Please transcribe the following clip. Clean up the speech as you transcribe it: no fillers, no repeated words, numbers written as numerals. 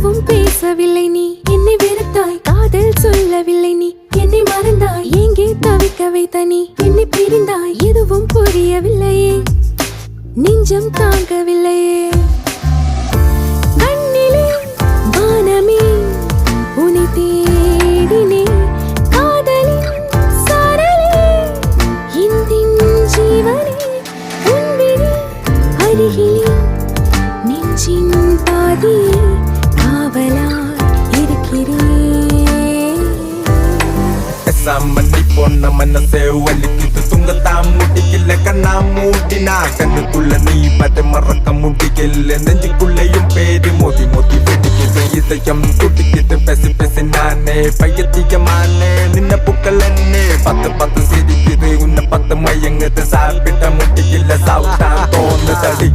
எதுவும் பேசவில்லை நீ என்னை வெறுத்தாய் காதல் சொல்லவில்லை நீ என்னை மறந்தாய் எங்கே தவிக்க வைத்த நீ என்னை பிரிந்தாய் எதுவும் புரியவில்லையே நெஞ்சம் தாங்கவில்லையே கண்ணிலே வானமே உன்னை தேடினே காதலின் சாரலே இந்தின் ஜீவனே உன் விழி அருகிலே நெஞ்சின் பாதியே காவலாய் இருக்கிறேன் சாமந்தி பொண்ண மனசே வலிக்குது தூங்கத்தான் முடிக்கல கண்ணா மூடினா கண்ணுக்குள்ள நீ பத மறக்க முடிக்கல நெஞ்சுக்குள்ளையும் பேரு மோதி மோதி வெடிக்குது இதயம் துடிக்குது பேசி பேசி நானே பையத்தியமானே நின்ன புக்கலன்னே பத்து பத்து சிரிக்குது உன்னை பத்து மயங்குது சாப்பிட்ட முடிக்கல சாப்பிட்டான் தோணுதடி